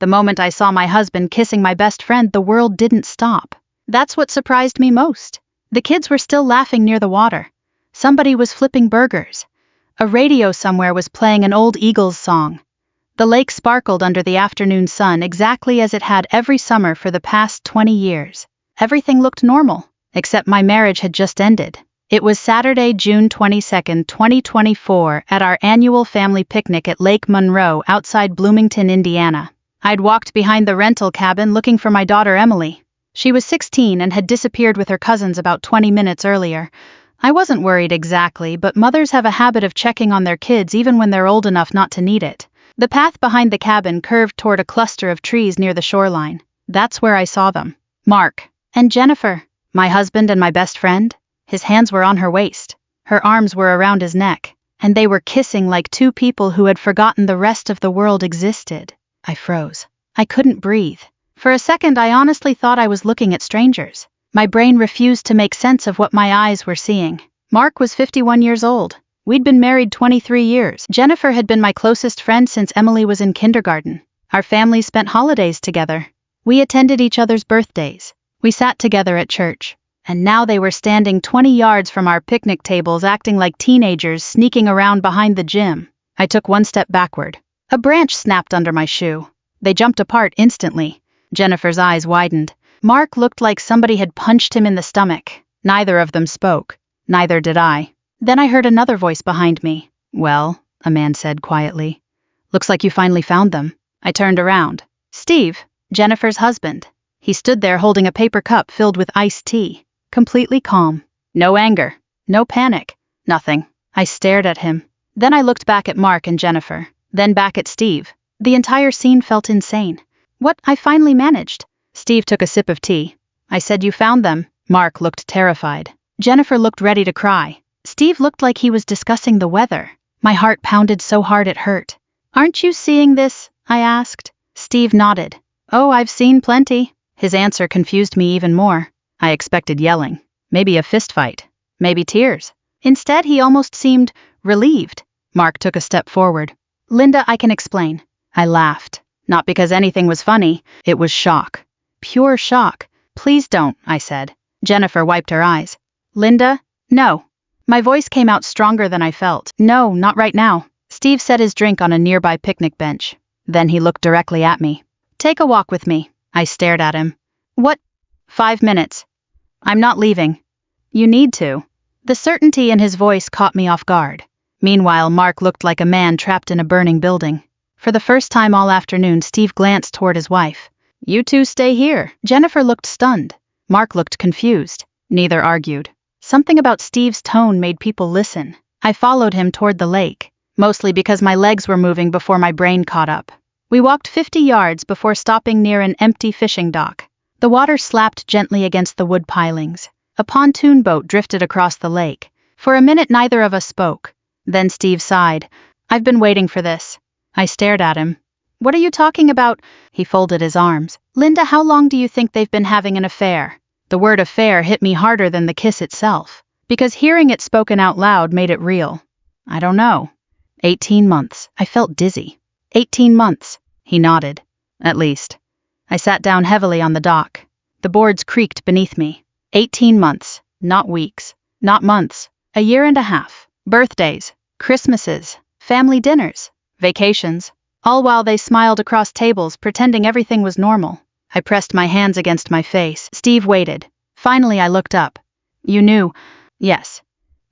The moment I saw my husband kissing my best friend, the world didn't stop. That's what surprised me most. The kids were still laughing near the water. Somebody was flipping burgers. A radio somewhere was playing an old Eagles song. The lake sparkled under the afternoon sun exactly as it had every summer for the past 20 years. Everything looked normal, except my marriage had just ended. It was Saturday, June 22, 2024, at our annual family picnic at Lake Monroe outside Bloomington, Indiana. I'd walked behind the rental cabin looking for my daughter Emily. She was 16 and had disappeared with her cousins about 20 minutes earlier. I wasn't worried exactly, but mothers have a habit of checking on their kids even when they're old enough not to need it. The path behind the cabin curved toward a cluster of trees near the shoreline. That's where I saw them. Mark. And Jennifer. My husband and my best friend. His hands were on her waist. Her arms were around his neck. And they were kissing like two people who had forgotten the rest of the world existed. I froze. I couldn't breathe. For a second, I honestly thought I was looking at strangers. My brain refused to make sense of what my eyes were seeing. Mark was 51 years old. We'd been married 23 years. Jennifer had been my closest friend since Emily was in kindergarten. Our families spent holidays together. We attended each other's birthdays. We sat together at church. And now they were standing 20 yards from our picnic tables acting like teenagers sneaking around behind the gym. I took one step backward. A branch snapped under my shoe. They jumped apart instantly. Jennifer's eyes widened. Mark looked like somebody had punched him in the stomach. Neither of them spoke. Neither did I. Then I heard another voice behind me. "Well," a man said quietly. "Looks like you finally found them." I turned around. Steve, Jennifer's husband. He stood there holding a paper cup filled with iced tea. Completely calm. No anger. No panic. Nothing. I stared at him. Then I looked back at Mark and Jennifer. Then back at Steve. The entire scene felt insane. What? I finally managed. Steve took a sip of tea. I said, "You found them." Mark looked terrified. Jennifer looked ready to cry. Steve looked like he was discussing the weather. My heart pounded so hard it hurt. "Aren't you seeing this?" I asked. Steve nodded. "Oh, I've seen plenty." His answer confused me even more. I expected yelling. Maybe a fist fight. Maybe tears. Instead, he almost seemed relieved. Mark took a step forward. "Linda, I can explain." I laughed. Not because anything was funny. It was shock. Pure shock. "Please don't," I said. Jennifer wiped her eyes. "Linda? No." My voice came out stronger than I felt. "No, not right now." Steve set his drink on a nearby picnic bench. Then he looked directly at me. "Take a walk with me." I stared at him. "What?" 5 minutes. "I'm not leaving." "You need to." The certainty in his voice caught me off guard. Meanwhile, Mark looked like a man trapped in a burning building. For the first time all afternoon, Steve glanced toward his wife. "You two stay here." Jennifer looked stunned. Mark looked confused. Neither argued. Something about Steve's tone made people listen. I followed him toward the lake, mostly because my legs were moving before my brain caught up. We walked 50 yards before stopping near an empty fishing dock. The water slapped gently against the wood pilings. A pontoon boat drifted across the lake. For a minute, neither of us spoke. Then Steve sighed. "I've been waiting for this." I stared at him. "What are you talking about?" He folded his arms. "Linda, how long do you think they've been having an affair?" The word affair hit me harder than the kiss itself, because hearing it spoken out loud made it real. "I don't know." 18 months. I felt dizzy. 18 months. He nodded. "At least." I sat down heavily on the dock. The boards creaked beneath me. 18 months. Not weeks. Not months. A year and a half. Birthdays. Christmases. Family dinners. Vacations. All while they smiled across tables, pretending everything was normal. I pressed my hands against my face. Steve waited. Finally, I looked up. "You knew?" "Yes."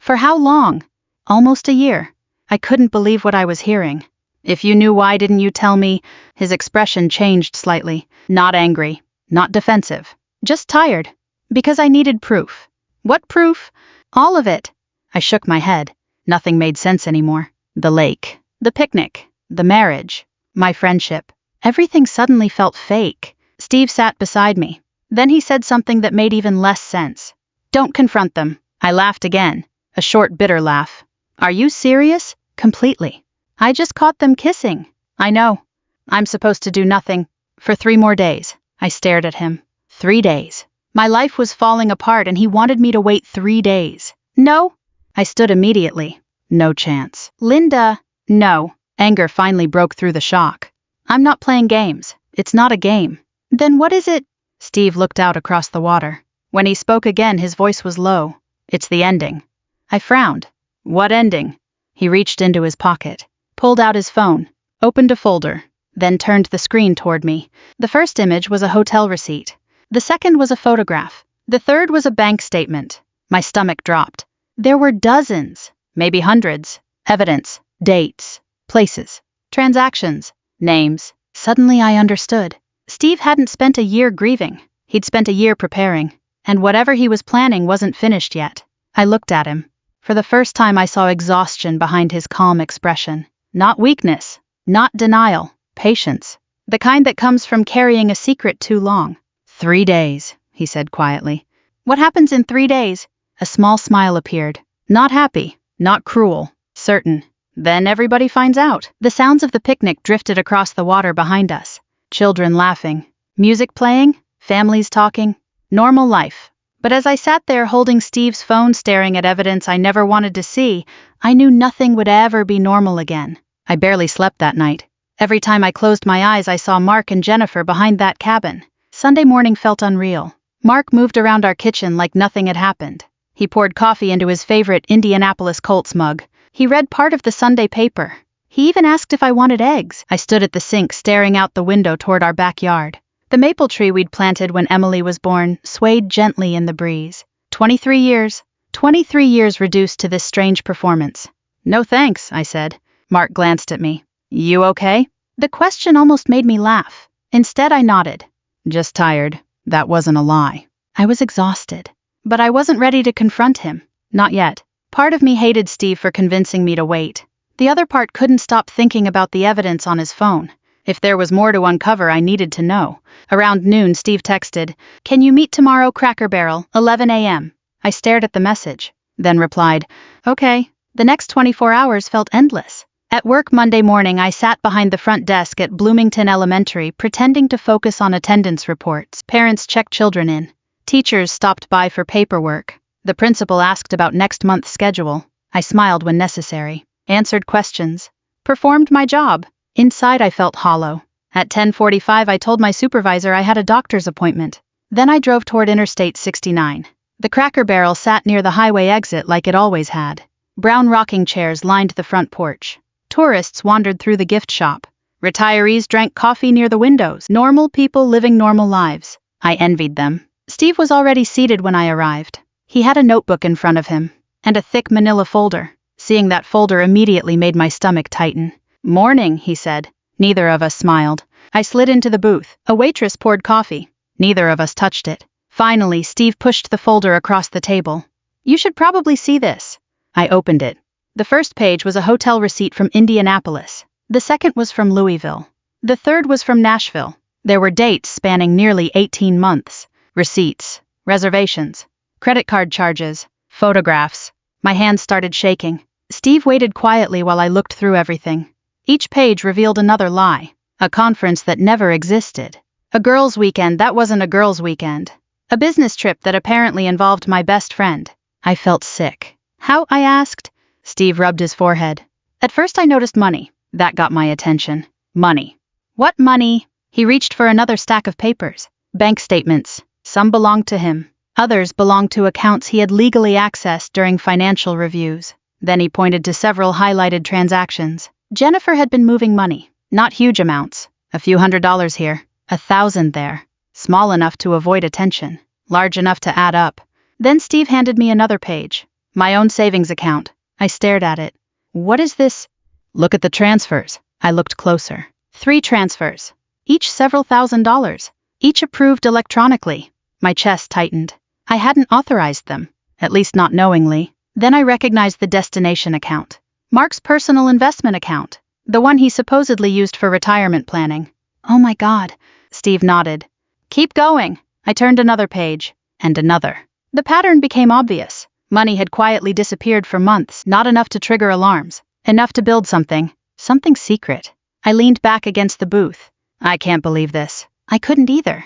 "For how long?" "Almost a year." I couldn't believe what I was hearing. "If you knew, why didn't you tell me?" His expression changed slightly. Not angry. Not defensive. Just tired. "Because I needed proof." "What proof?" "All of it." I shook my head. Nothing made sense anymore. The lake. The picnic. The marriage. My friendship. Everything suddenly felt fake. Steve sat beside me. Then he said something that made even less sense. "Don't confront them." I laughed again. A short, bitter laugh. "Are you serious?" "Completely. I just caught them kissing." "I know. I'm supposed to do nothing." "For 3 more days." I stared at him. 3 days. My life was falling apart and he wanted me to wait 3 days. "No." I stood immediately. "No chance." "Linda." "No." Anger finally broke through the shock. "I'm not playing games. It's not a game. Then what is it? Steve looked out across the water. When he spoke again, his voice was low. It's the ending. I frowned. What ending? He reached into his pocket, pulled out his phone, opened a folder, then turned the screen toward me. The first image was a hotel receipt. The second was a photograph. The third was a bank statement. My stomach dropped. There were dozens, maybe hundreds. Evidence, dates, places, transactions, names. Suddenly I understood. Steve hadn't spent a year grieving. He'd spent a year preparing. And whatever he was planning wasn't finished yet. I looked at him. For the first time I saw exhaustion behind his calm expression. Not weakness, not denial, patience. The kind that comes from carrying a secret too long. 3 days, he said quietly. What happens in 3 days? A small smile appeared. Not happy, not cruel, certain. Then everybody finds out. The sounds of the picnic drifted across the water behind us. Children laughing, music playing, families talking. Normal life. But as I sat there holding Steve's phone staring at evidence I never wanted to see, I knew nothing would ever be normal again. I barely slept that night. Every time I closed my eyes I saw Mark and Jennifer behind that cabin. Sunday morning felt unreal. Mark moved around our kitchen like nothing had happened. He poured coffee into his favorite Indianapolis Colts mug. He read part of the Sunday paper. He even asked if I wanted eggs. I stood at the sink staring out the window toward our backyard. The maple tree we'd planted when Emily was born swayed gently in the breeze. 23 years. 23 years reduced to this strange performance. No thanks, I said. Mark glanced at me. You okay? The question almost made me laugh. Instead I nodded. Just tired. That wasn't a lie. I was exhausted. But I wasn't ready to confront him. Not yet. Part of me hated Steve for convincing me to wait. The other part couldn't stop thinking about the evidence on his phone. If there was more to uncover, I needed to know. Around noon, Steve texted, "Can you meet tomorrow, Cracker Barrel, 11 a.m.? I stared at the message, then replied, "Okay." The next 24 hours felt endless. At work Monday morning, I sat behind the front desk at Bloomington Elementary, pretending to focus on attendance reports. Parents checked children in. Teachers stopped by for paperwork. The principal asked about next month's schedule. I smiled when necessary, answered questions, performed my job. Inside I felt hollow. At 10:45 I told my supervisor I had a doctor's appointment. Then I drove toward Interstate 69. The Cracker Barrel sat near the highway exit like it always had. Brown rocking chairs lined the front porch. Tourists wandered through the gift shop. Retirees drank coffee near the windows. Normal people living normal lives. I envied them. Steve was already seated when I arrived. He had a notebook in front of him, and a thick manila folder. Seeing that folder immediately made my stomach tighten. "Morning," he said. Neither of us smiled. I slid into the booth. A waitress poured coffee. Neither of us touched it. Finally, Steve pushed the folder across the table. "You should probably see this." I opened it. The first page was a hotel receipt from Indianapolis. The second was from Louisville. The third was from Nashville. There were dates spanning nearly 18 months. Receipts, reservations, credit card charges, photographs. My hands started shaking. Steve waited quietly while I looked through everything. Each page revealed another lie. A conference that never existed. A girls' weekend that wasn't a girls' weekend. A business trip that apparently involved my best friend. I felt sick. "How?" I asked. Steve rubbed his forehead. At first I noticed money. That got my attention. Money. What money? He reached for another stack of papers. Bank statements. Some belonged to him. Others belonged to accounts he had legally accessed during financial reviews. Then he pointed to several highlighted transactions. Jennifer had been moving money. Not huge amounts. A few $100s here. 1,000 there. Small enough to avoid attention. Large enough to add up. Then Steve handed me another page. My own savings account. I stared at it. "What is this?" "Look at the transfers." I looked closer. 3 transfers. Each several $1,000s. Each approved electronically. My chest tightened. I hadn't authorized them. At least not knowingly. Then I recognized the destination account. Mark's personal investment account. The one he supposedly used for retirement planning. "Oh my God." Steve nodded. "Keep going." I turned another page. And another. The pattern became obvious. Money had quietly disappeared for months, not enough to trigger alarms. Enough to build something. Something secret. I leaned back against the booth. I can't believe this. I couldn't either.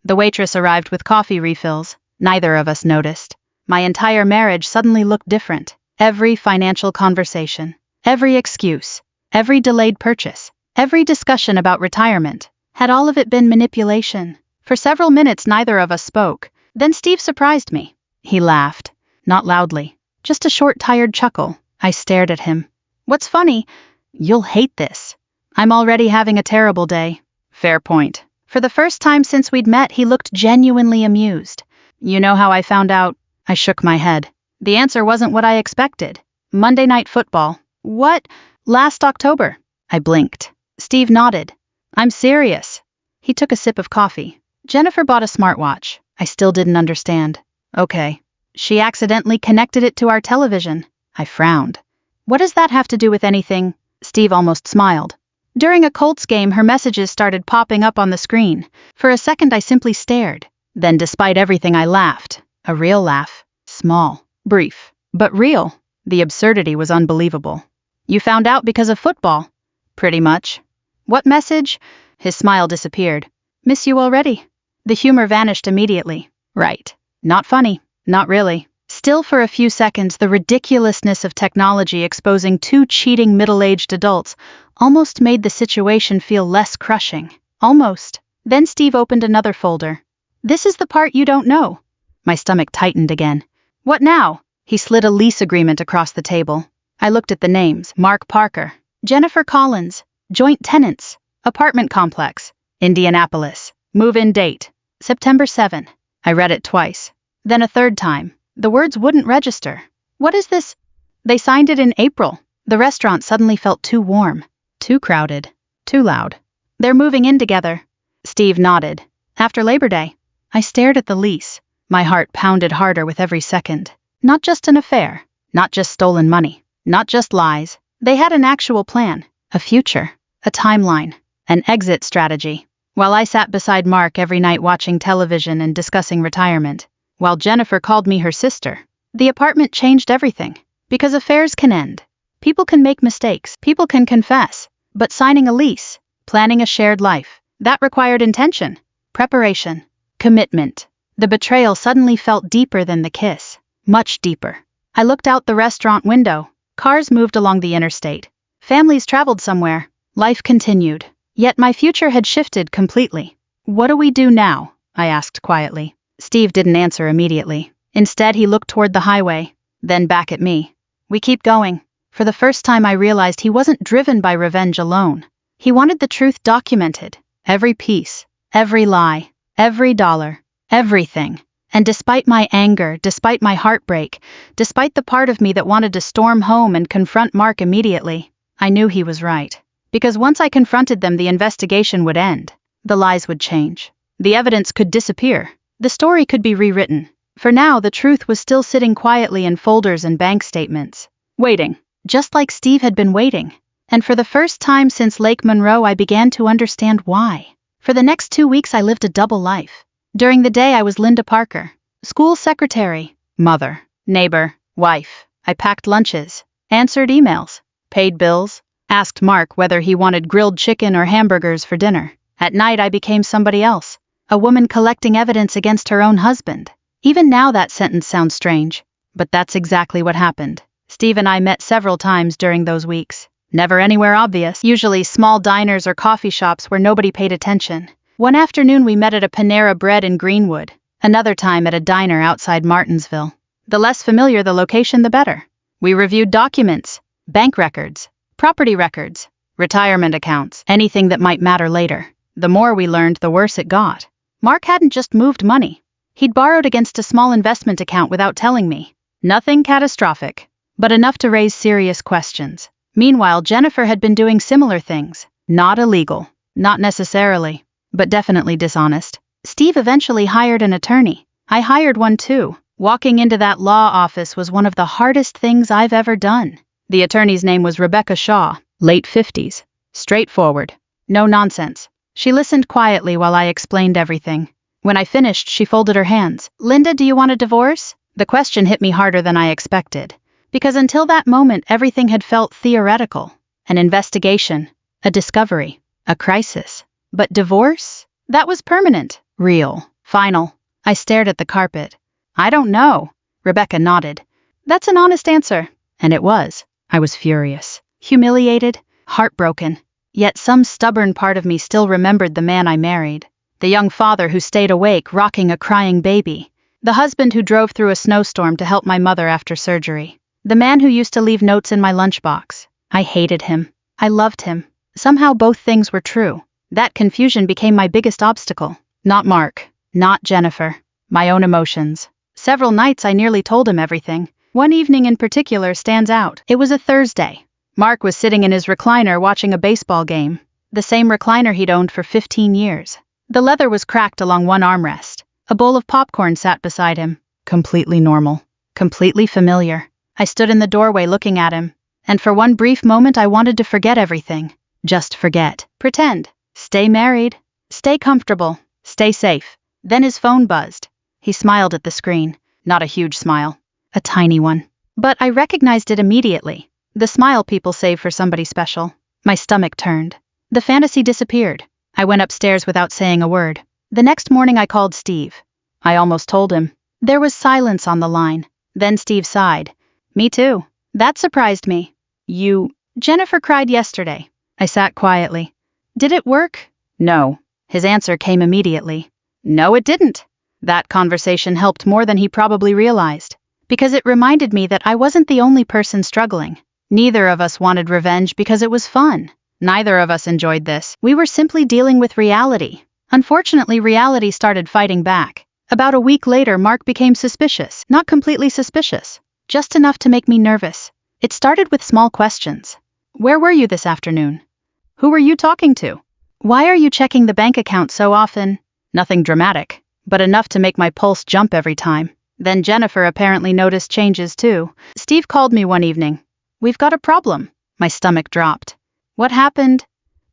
The waitress arrived with coffee refills. Neither of us noticed. My entire marriage suddenly looked different. Every financial conversation. Every excuse. Every delayed purchase. Every discussion about retirement. Had all of it been manipulation? For several minutes neither of us spoke. Then Steve surprised me. He laughed. Not loudly. Just a short tired chuckle. I stared at him. What's funny? You'll hate this. I'm already having a terrible day. Fair point. For the first time since we'd met, he looked genuinely amused. You know how I found out? I shook my head. The answer wasn't what I expected. Monday Night Football. What? Last October. I blinked. Steve nodded. I'm serious. He took a sip of coffee. Jennifer bought a smartwatch. I still didn't understand. Okay. She accidentally connected it to our television. I frowned. What does that have to do with anything? Steve almost smiled. During a Colts game, her messages started popping up on the screen. For a second, I simply stared. Then, despite everything, I laughed. A real laugh. Small. Brief. But real. The absurdity was unbelievable. You found out because of football? Pretty much. What message? His smile disappeared. Miss you already? The humor vanished immediately. Right. Not funny. Not really. Still for a few seconds, the ridiculousness of technology exposing two cheating middle-aged adults almost made the situation feel less crushing. Almost. Then Steve opened another folder. This is the part you don't know. My stomach tightened again. What now? He slid a lease agreement across the table. I looked at the names. Mark Parker. Jennifer Collins. Joint tenants. Apartment complex. Indianapolis. Move-in date. September 7. I read it twice. Then a third time. The words wouldn't register. What is this? They signed it in April. The restaurant suddenly felt too warm. Too crowded. Too loud. They're moving in together. Steve nodded. After Labor Day. I stared at the lease. My heart pounded harder with every second. Not just an affair. Not just stolen money. Not just lies. They had an actual plan. A future. A timeline. An exit strategy. While I sat beside Mark every night watching television and discussing retirement, while Jennifer called me her sister, the apartment changed everything. Because affairs can end. People can make mistakes. People can confess. But signing a lease, planning a shared life, that required intention, preparation, commitment. The betrayal suddenly felt deeper than the kiss. Much deeper. I looked out the restaurant window. Cars moved along the interstate. Families traveled somewhere. Life continued. Yet my future had shifted completely. What do we do now? I asked quietly. Steve didn't answer immediately. Instead, he looked toward the highway, then back at me. We keep going. For the first time, I realized he wasn't driven by revenge alone. He wanted the truth documented. Every piece, every lie, every dollar, everything. And despite my anger, despite my heartbreak, despite the part of me that wanted to storm home and confront Mark immediately, I knew he was right. Because once I confronted them, the investigation would end. The lies would change. The evidence could disappear. The story could be rewritten. For now, the truth was still sitting quietly in folders and bank statements. Waiting. Just like Steve had been waiting. And for the first time since Lake Monroe, I began to understand why. For the next 2 weeks, I lived a double life. During the day, I was Linda Parker, school secretary, mother, neighbor, wife. I packed lunches, answered emails, paid bills, asked Mark whether he wanted grilled chicken or hamburgers for dinner. At night, I became somebody else. A woman collecting evidence against her own husband. Even now that sentence sounds strange. But that's exactly what happened. Steve and I met several times during those weeks. Never anywhere obvious, usually small diners or coffee shops where nobody paid attention. One afternoon we met at a Panera Bread in Greenwood. Another time at a diner outside Martinsville. The less familiar the location, the better. We reviewed documents, bank records, property records, retirement accounts, anything that might matter later. The more we learned, the worse it got. Mark hadn't just moved money. He'd borrowed against a small investment account without telling me. Nothing catastrophic, but enough to raise serious questions. Meanwhile, Jennifer had been doing similar things. Not illegal. Not necessarily. But definitely dishonest. Steve eventually hired an attorney. I hired one too. Walking into that law office was one of the hardest things I've ever done. The attorney's name was Rebecca Shaw, late 50s. Straightforward. No nonsense. She listened quietly while I explained everything. When I finished, she folded her hands. Linda, do you want a divorce? The question hit me harder than I expected. Because until that moment, everything had felt theoretical. An investigation. A discovery. A crisis. But divorce? That was permanent. Real. Final. I stared at the carpet. I don't know. Rebecca nodded. That's an honest answer. And it was. I was furious. Humiliated. Heartbroken. Yet some stubborn part of me still remembered the man I married. The young father who stayed awake rocking a crying baby. The husband who drove through a snowstorm to help my mother after surgery. The man who used to leave notes in my lunchbox. I hated him. I loved him. Somehow both things were true. That confusion became my biggest obstacle. Not Mark. Not Jennifer. My own emotions. Several nights I nearly told him everything. One evening in particular stands out. It was a Thursday. Mark was sitting in his recliner watching a baseball game. The same recliner he'd owned for 15 years. The leather was cracked along one armrest. A bowl of popcorn sat beside him. Completely normal. Completely familiar. I stood in the doorway looking at him. And for one brief moment I wanted to forget everything. Just forget. Pretend. Stay married. Stay comfortable. Stay safe. Then his phone buzzed. He smiled at the screen. Not a huge smile. A tiny one. But I recognized it immediately. The smile people save for somebody special. My stomach turned. The fantasy disappeared. I went upstairs without saying a word. The next morning I called Steve. I almost told him. There was silence on the line. Then Steve sighed. Me too. That surprised me. Jennifer cried yesterday. I sat quietly. Did it work? No. His answer came immediately. No, it didn't. That conversation helped more than he probably realized. Because it reminded me that I wasn't the only person struggling. Neither of us wanted revenge because it was fun. Neither of us enjoyed this. We were simply dealing with reality. Unfortunately, reality started fighting back. About a week later, Mark became suspicious. Not completely suspicious. Just enough to make me nervous. It started with small questions. Where were you this afternoon? Who were you talking to? Why are you checking the bank account so often? Nothing dramatic, but enough to make my pulse jump every time. Then Jennifer apparently noticed changes too. Steve called me one evening. We've got a problem. My stomach dropped. What happened?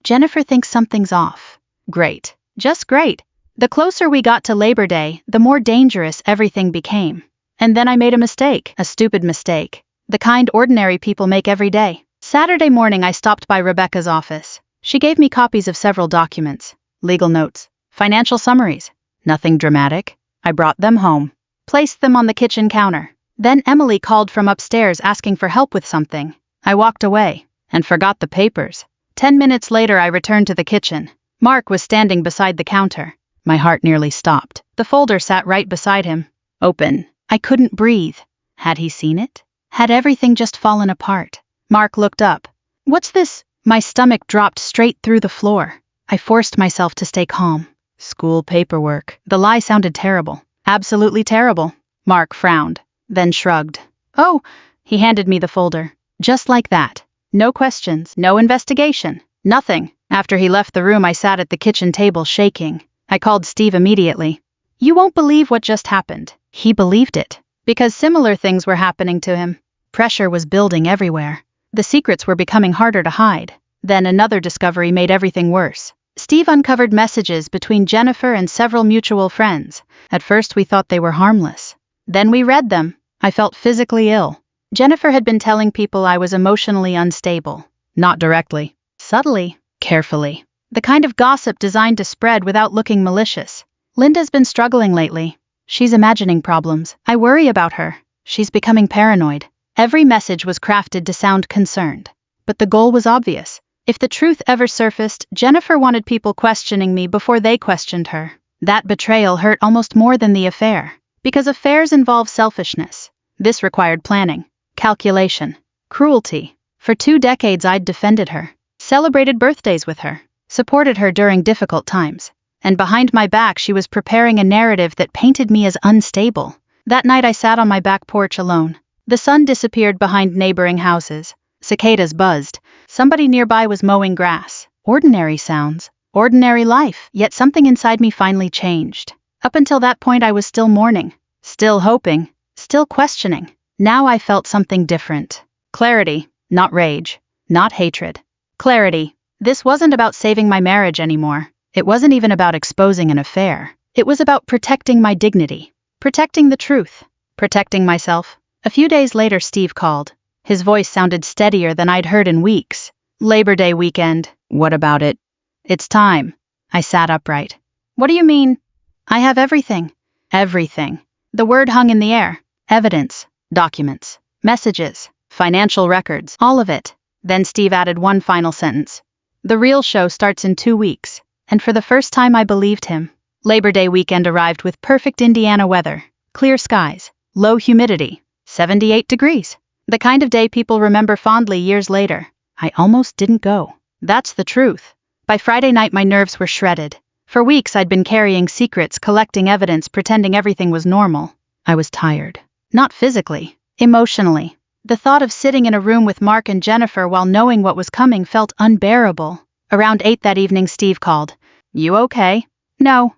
Jennifer thinks something's off. Great. Just great. The closer we got to Labor Day, the more dangerous everything became. And then I made a mistake. A stupid mistake. The kind ordinary people make every day. Saturday morning I stopped by Rebecca's office. She gave me copies of several documents. Legal notes. Financial summaries. Nothing dramatic. I brought them home. Placed them on the kitchen counter. Then Emily called from upstairs asking for help with something. I walked away and forgot the papers. 10 minutes later I returned to the kitchen. Mark was standing beside the counter. My heart nearly stopped. The folder sat right beside him. Open. I couldn't breathe. Had he seen it? Had everything just fallen apart? Mark looked up. What's this? My stomach dropped straight through the floor. I forced myself to stay calm. School paperwork. The lie sounded terrible. Absolutely terrible. Mark frowned, then shrugged. Oh, he handed me the folder. Just like that. No questions, no investigation, nothing. After he left the room I sat at the kitchen table shaking. I called Steve immediately. You won't believe what just happened. He believed it. Because similar things were happening to him. Pressure was building everywhere. The secrets were becoming harder to hide. Then another discovery made everything worse. Steve uncovered messages between Jennifer and several mutual friends. At first we thought they were harmless. Then we read them. I felt physically ill. Jennifer had been telling people I was emotionally unstable. Not directly. Subtly. Carefully. The kind of gossip designed to spread without looking malicious. Linda's been struggling lately. She's imagining problems. I worry about her. She's becoming paranoid. Every message was crafted to sound concerned. But the goal was obvious. If the truth ever surfaced, Jennifer wanted people questioning me before they questioned her. That betrayal hurt almost more than the affair. Because affairs involve selfishness. This required planning, calculation, cruelty. For 2 decades I'd defended her, celebrated birthdays with her, supported her during difficult times. And behind my back she was preparing a narrative that painted me as unstable. That night I sat on my back porch alone. The sun disappeared behind neighboring houses. Cicadas buzzed. Somebody nearby was mowing grass. Ordinary sounds. Ordinary life. Yet something inside me finally changed. Up until that point I was still mourning. Still hoping. Still questioning. Now I felt something different. Clarity. Not rage. Not hatred. Clarity. This wasn't about saving my marriage anymore. It wasn't even about exposing an affair. It was about protecting my dignity. Protecting the truth. Protecting myself. A few days later Steve called. His voice sounded steadier than I'd heard in weeks. Labor Day weekend. What about it? It's time. I sat upright. What do you mean? I have everything. Everything. The word hung in the air. Evidence. Documents. Messages. Financial records. All of it. Then Steve added one final sentence. The real show starts in 2 weeks. And for the first time I believed him. Labor Day weekend arrived with perfect Indiana weather. Clear skies, low humidity, 78 degrees. The kind of day people remember fondly years later. I almost didn't go. That's the truth. By Friday night my nerves were shredded. For weeks I'd been carrying secrets, collecting evidence, pretending everything was normal. I was tired. Not physically, emotionally. The thought of sitting in a room with Mark and Jennifer while knowing what was coming felt unbearable. Around 8 that evening Steve called. "You okay?" "No."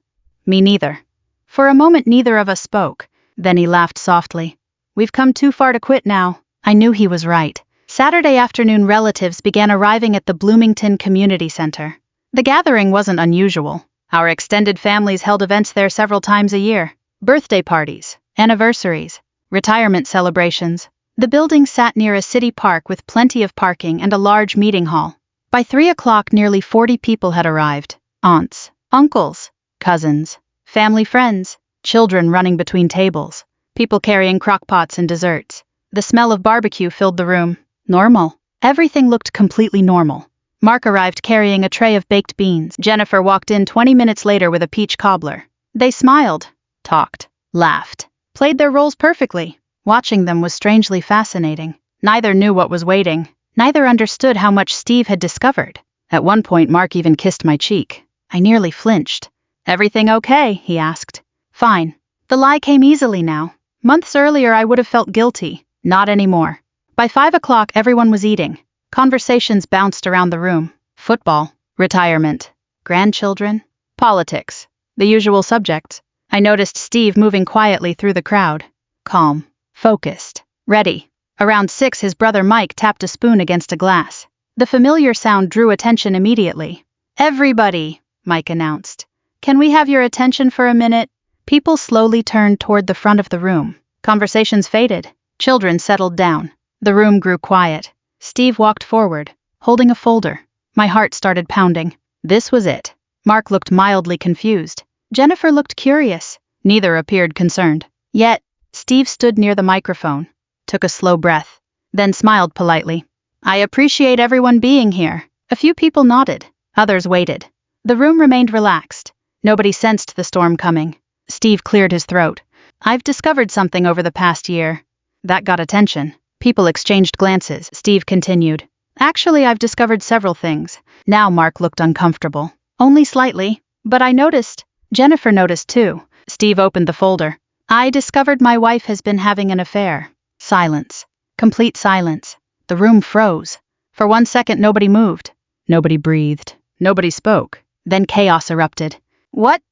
"Me neither." For a moment neither of us spoke. Then he laughed softly. "We've come too far to quit now." I knew he was right. Saturday afternoon relatives began arriving at the Bloomington Community Center. The gathering wasn't unusual. Our extended families held events there several times a year. Birthday parties, anniversaries, retirement celebrations. The building sat near a city park with plenty of parking and a large meeting hall. By 3 o'clock nearly 40 people had arrived. Aunts, uncles, cousins, family friends, children running between tables, people carrying crock-pots and desserts. The smell of barbecue filled the room. Normal. Everything looked completely normal. Mark arrived carrying a tray of baked beans. Jennifer walked in 20 minutes later with a peach cobbler. They smiled, talked, laughed, played their roles perfectly. Watching them was strangely fascinating. Neither knew what was waiting. Neither understood how much Steve had discovered. At one point Mark even kissed my cheek. I nearly flinched. "Everything okay?" he asked. "Fine." The lie came easily now. Months earlier I would have felt guilty. Not anymore. By 5 o'clock everyone was eating. Conversations bounced around the room. Football, retirement, grandchildren, politics, the usual subjects. I noticed Steve moving quietly through the crowd. Calm, focused, ready. Around 6 his brother Mike tapped a spoon against a glass. The familiar sound drew attention immediately. "Everybody," Mike announced. "Can we have your attention for a minute?" People slowly turned toward the front of the room. Conversations faded. Children settled down. The room grew quiet. Steve walked forward, holding a folder. My heart started pounding. This was it. Mark looked mildly confused. Jennifer looked curious. Neither appeared concerned. Yet, Steve stood near the microphone, took a slow breath, then smiled politely. "I appreciate everyone being here." A few people nodded. Others waited. The room remained relaxed. Nobody sensed the storm coming. Steve cleared his throat. "I've discovered something over the past year." That got attention. People exchanged glances. Steve continued. "Actually, I've discovered several things." Now Mark looked uncomfortable. "Only slightly. But I noticed." Jennifer noticed too. Steve opened the folder. "I discovered my wife has been having an affair." Silence. Complete silence. The room froze. For 1 second nobody moved. Nobody breathed. Nobody spoke. Then chaos erupted. "What?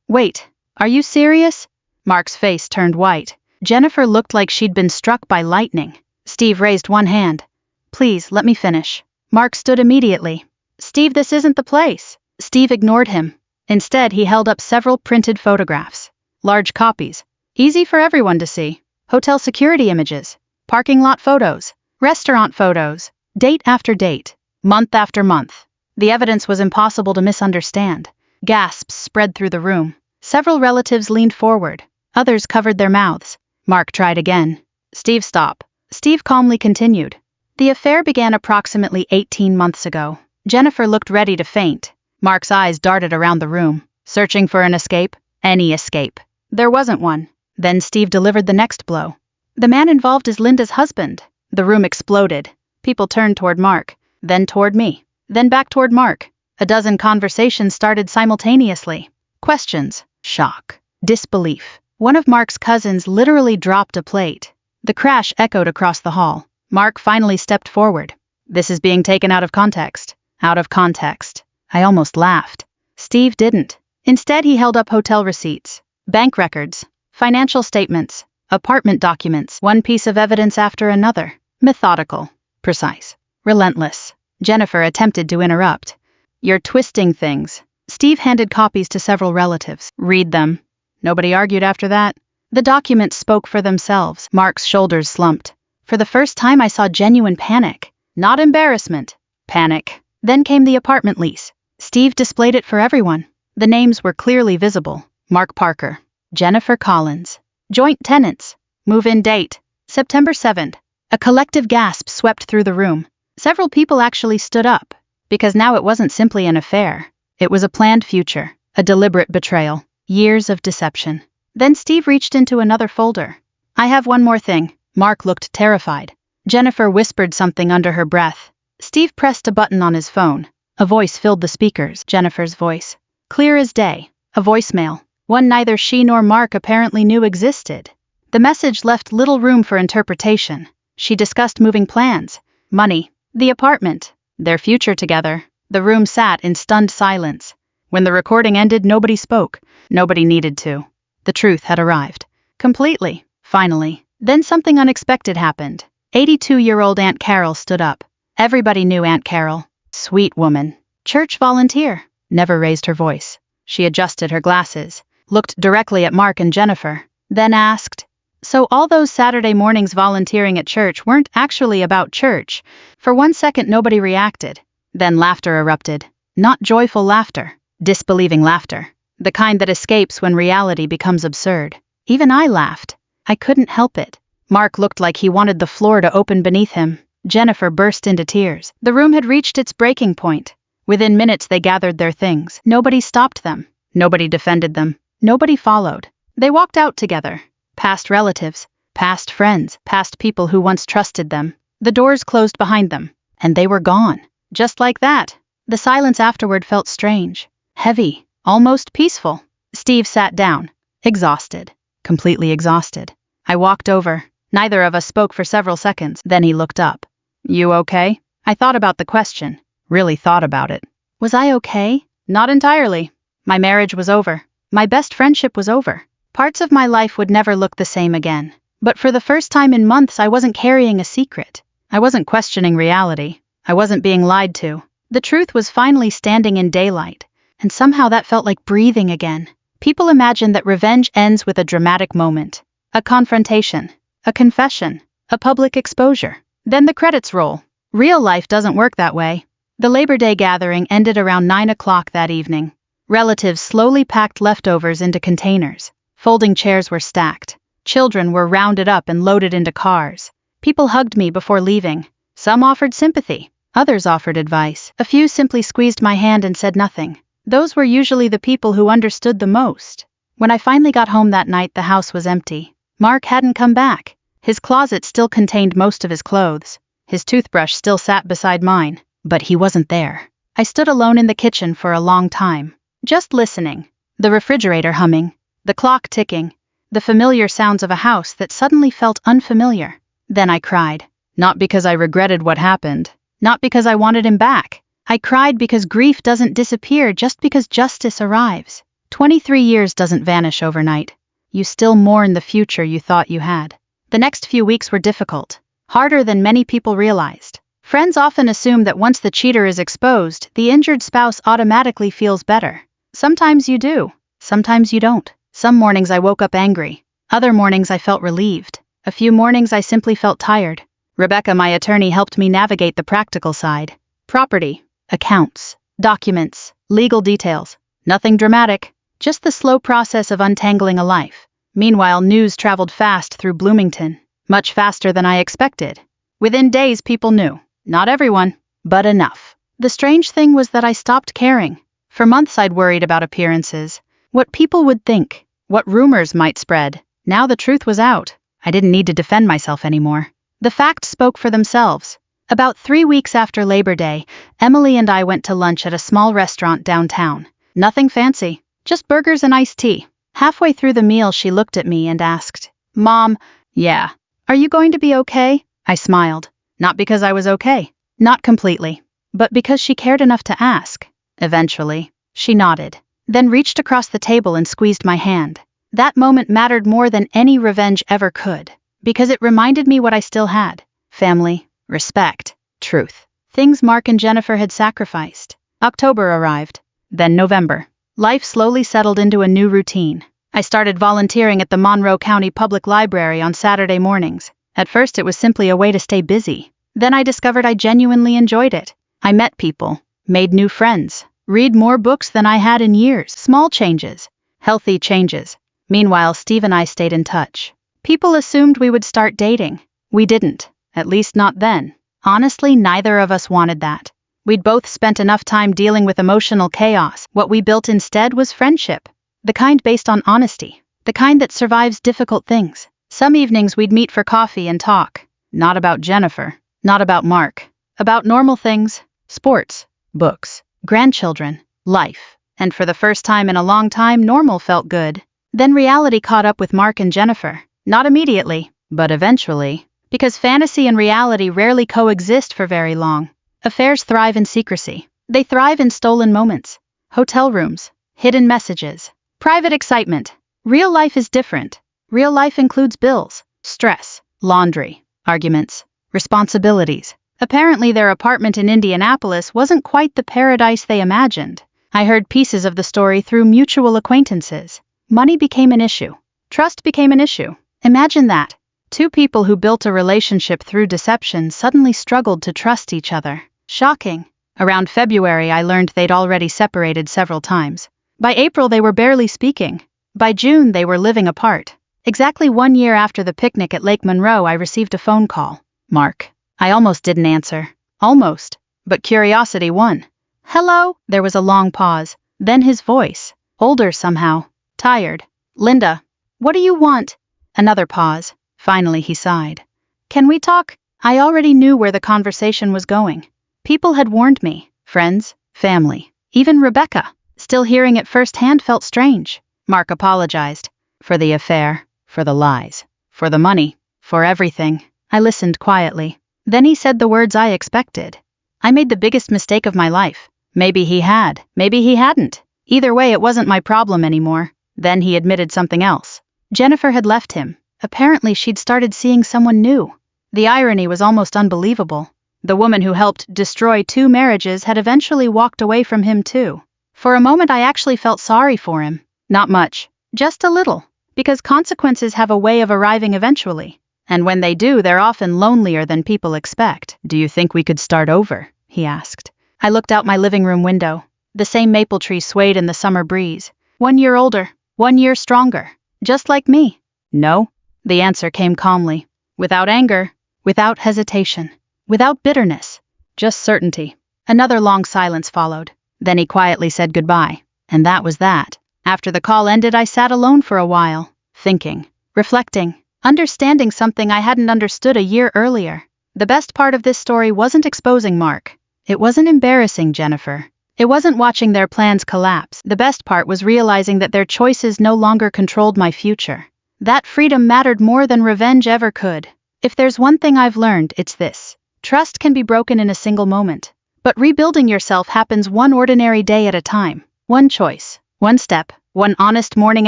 Wait, are you serious?" Mark's face turned white. Jennifer looked like she'd been struck by lightning. Steve raised one hand. "Please, let me finish." Mark stood immediately. "Steve, this isn't the place." Steve ignored him. Instead, he held up several printed photographs. Large copies. Easy for everyone to see. Hotel security images. Parking lot photos. Restaurant photos. Date after date. Month after month. The evidence was impossible to misunderstand. Gasps spread through the room. Several relatives leaned forward. Others covered their mouths. Mark tried again. "Steve, stop." Steve calmly continued. "The affair began approximately 18 months ago." Jennifer looked ready to faint. Mark's eyes darted around the room, searching for an escape. Any escape. There wasn't one. Then Steve delivered the next blow. "The man involved is Linda's husband." The room exploded. People turned toward Mark, then toward me, then back toward Mark. A dozen conversations started simultaneously. Questions, shock, disbelief. One of Mark's cousins literally dropped a plate. The crash echoed across the hall. Mark finally stepped forward. "This is being taken out of context." Out of context. I almost laughed. Steve didn't. Instead, he held up hotel receipts, bank records, financial statements, apartment documents, one piece of evidence after another. Methodical, precise, relentless. Jennifer attempted to interrupt. "You're twisting things." Steve handed copies to several relatives. "Read them." Nobody argued after that. The documents spoke for themselves. Mark's shoulders slumped. For the first time I saw genuine panic. Not embarrassment. Panic. Then came the apartment lease. Steve displayed it for everyone. The names were clearly visible. Mark Parker. Jennifer Collins. Joint tenants. Move-in date. September 7th. A collective gasp swept through the room. Several people actually stood up. Because now it wasn't simply an affair. It was a planned future, a deliberate betrayal, years of deception. Then Steve reached into another folder. I have one more thing. Mark looked terrified. Jennifer whispered something under her breath. Steve pressed a button on his phone. A voice filled the speakers, Jennifer's voice. Clear as day. A voicemail. One neither she nor Mark apparently knew existed. The message left little room for interpretation. She discussed moving plans, money, the apartment, their future together. The room sat in stunned silence. When the recording ended, nobody spoke. Nobody needed to. The truth had arrived. Completely. Finally. Then something unexpected happened. 82-year-old Aunt Carol stood up. Everybody knew Aunt Carol. Sweet woman. Church volunteer. Never raised her voice. She adjusted her glasses, looked directly at Mark and Jennifer, then asked, "So all those Saturday mornings volunteering at church weren't actually about church?" For 1 second nobody reacted. Then laughter erupted. Not joyful laughter. Disbelieving laughter. The kind that escapes when reality becomes absurd. Even I laughed. I couldn't help it. Mark looked like he wanted the floor to open beneath him. Jennifer burst into tears. The room had reached its breaking point. Within minutes they gathered their things. Nobody stopped them. Nobody defended them. Nobody followed. They walked out together. Past relatives, past friends, past people who once trusted them. The doors closed behind them, and they were gone. Just like that. The silence afterward felt strange, heavy, almost peaceful. Steve sat down, exhausted, completely exhausted. I walked over. Neither of us spoke for several seconds. Then he looked up. "You okay?" I thought about the question. Really thought about it. Was I okay? Not entirely. My marriage was over. My best friendship was over. Parts of my life would never look the same again. But for the first time in months I wasn't carrying a secret. I wasn't questioning reality. I wasn't being lied to. The truth was finally standing in daylight. And somehow that felt like breathing again. People imagine that revenge ends with a dramatic moment. A confrontation. A confession. A public exposure. Then the credits roll. Real life doesn't work that way. The Labor Day gathering ended around 9 o'clock that evening. Relatives slowly packed leftovers into containers. Folding chairs were stacked. Children were rounded up and loaded into cars. People hugged me before leaving. Some offered sympathy. Others offered advice. A few simply squeezed my hand and said nothing. Those were usually the people who understood the most. When I finally got home that night, the house was empty. Mark hadn't come back. His closet still contained most of his clothes. His toothbrush still sat beside mine. But he wasn't there. I stood alone in the kitchen for a long time, just listening. The refrigerator humming, the clock ticking, the familiar sounds of a house that suddenly felt unfamiliar. Then I cried. Not because I regretted what happened. Not because I wanted him back. I cried because grief doesn't disappear just because justice arrives. 23 years doesn't vanish overnight. You still mourn the future you thought you had. The next few weeks were difficult, harder than many people realized. Friends often assume that once the cheater is exposed, the injured spouse automatically feels better. Sometimes you do. Sometimes you don't. Some mornings I woke up angry. Other mornings I felt relieved. A few mornings I simply felt tired. Rebecca, my attorney, helped me navigate the practical side. Property, accounts, documents, legal details. Nothing dramatic. Just the slow process of untangling a life. Meanwhile, news traveled fast through Bloomington. Much faster than I expected. Within days, people knew. Not everyone, but enough. The strange thing was that I stopped caring. For months I'd worried about appearances, what people would think, what rumors might spread. Now the truth was out. I didn't need to defend myself anymore. The facts spoke for themselves. About 3 weeks after Labor Day, Emily and I went to lunch at a small restaurant downtown. Nothing fancy, just burgers and iced tea. Halfway through the meal she looked at me and asked, "Mom, yeah, are you going to be okay?" I smiled. Not because I was okay. Not completely. But because she cared enough to ask. Eventually, she nodded, then reached across the table and squeezed my hand. That moment mattered more than any revenge ever could, because it reminded me what I still had. Family, respect, truth. Things Mark and Jennifer had sacrificed. October arrived. Then November. Life slowly settled into a new routine. I started volunteering at the Monroe County Public Library on Saturday mornings. At first it was simply a way to stay busy. Then I discovered I genuinely enjoyed it. I met people, made new friends, read more books than I had in years. Small changes, healthy changes. Meanwhile, Steve and I stayed in touch. People assumed we would start dating. We didn't, at least not then. Honestly, neither of us wanted that. We'd both spent enough time dealing with emotional chaos. What we built instead was friendship. The kind based on honesty. The kind that survives difficult things. Some evenings we'd meet for coffee and talk. Not about Jennifer. Not about Mark. About normal things. Sports. Books. Grandchildren. Life. And for the first time in a long time, normal felt good. Then reality caught up with Mark and Jennifer. Not immediately, but eventually. Because fantasy and reality rarely coexist for very long. Affairs thrive in secrecy. They thrive in stolen moments. Hotel rooms. Hidden messages. Private excitement. Real life is different. Real life includes bills, stress, laundry, arguments, responsibilities. Apparently their apartment in Indianapolis wasn't quite the paradise they imagined. I heard pieces of the story through mutual acquaintances. Money became an issue. Trust became an issue. Imagine that. Two people who built a relationship through deception suddenly struggled to trust each other. Shocking. Around February I learned they'd already separated several times. By April they were barely speaking. By June they were living apart. Exactly 1 year after the picnic at Lake Monroe I received a phone call. Mark. I almost didn't answer. Almost. But curiosity won. Hello? There was a long pause. Then his voice. Older somehow. Tired. Linda. What do you want? Another pause. Finally he sighed. Can we talk? I already knew where the conversation was going. People had warned me. Friends. Family. Even Rebecca. Still hearing it firsthand felt strange. Mark apologized. For the affair. For the lies. For the money. For everything. I listened quietly. Then he said the words I expected. I made the biggest mistake of my life. Maybe he had. Maybe he hadn't. Either way, it wasn't my problem anymore. Then he admitted something else. Jennifer had left him. Apparently she'd started seeing someone new. The irony was almost unbelievable. The woman who helped destroy 2 marriages had eventually walked away from him too. For a moment I actually felt sorry for him. Not much. Just a little. Because consequences have a way of arriving eventually. And when they do, they're often lonelier than people expect. Do you think we could start over? He asked. I looked out my living room window. The same maple tree swayed in the summer breeze. 1 year older. 1 year stronger. Just like me. No. The answer came calmly. Without anger. Without hesitation. Without bitterness. Just certainty. Another long silence followed. Then he quietly said goodbye. And that was that. After the call ended, I sat alone for a while. Thinking. Reflecting. Understanding something I hadn't understood a year earlier. The best part of this story wasn't exposing Mark. It wasn't embarrassing Jennifer. It wasn't watching their plans collapse. The best part was realizing that their choices no longer controlled my future. That freedom mattered more than revenge ever could. If there's one thing I've learned, it's this. Trust can be broken in a single moment. But rebuilding yourself happens one ordinary day at a time. One choice. One step. One honest morning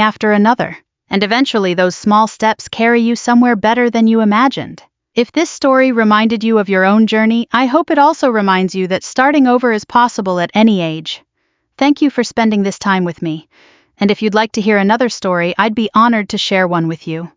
after another. And eventually those small steps carry you somewhere better than you imagined. If this story reminded you of your own journey, I hope it also reminds you that starting over is possible at any age. Thank you for spending this time with me. And if you'd like to hear another story, I'd be honored to share one with you.